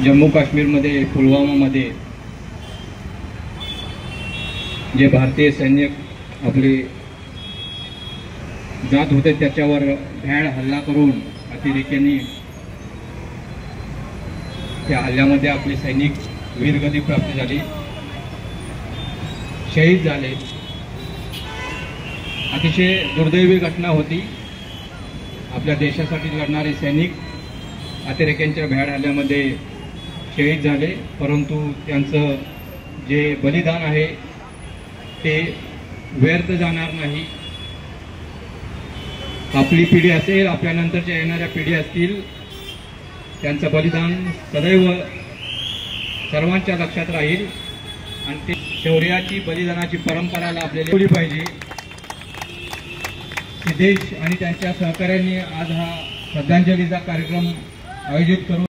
जम्मू काश्मीरमध्ये पुलवामामध्ये जे भारतीय सैनिक आपले जात होते त्याच्यावर भ्याड हल्ला करून अतिरेक्यांनी त्या हल्ल्यामध्ये आपले सैनिक वीरगती प्राप्त झाली, शहीद झाले। अतिशय दुर्दैवी घटना होती। आपल्या देशासाठी लढणारे सैनिक अतिरेक्यांच्या भ्याड हल्ल्यामध्ये शहीद झाले, परंतु त्यांचं जे बलिदान आहे ते व्यर्थ जाणार नाही। आपली पिढी असेल, आपल्या नंतरच्या येणाऱ्या पिढी असतील, त्यांचं बलिदान सदैव सर्वांच्या लक्षात राहील आणि ते शौर्याची बलिदानाची परंपराला आपल्याला ठेवली पाहिजे। सिद्धेश आणि त्यांच्या सहकाऱ्यांनी आज हा श्रद्धांजलीचा कार्यक्रम आयोजित करून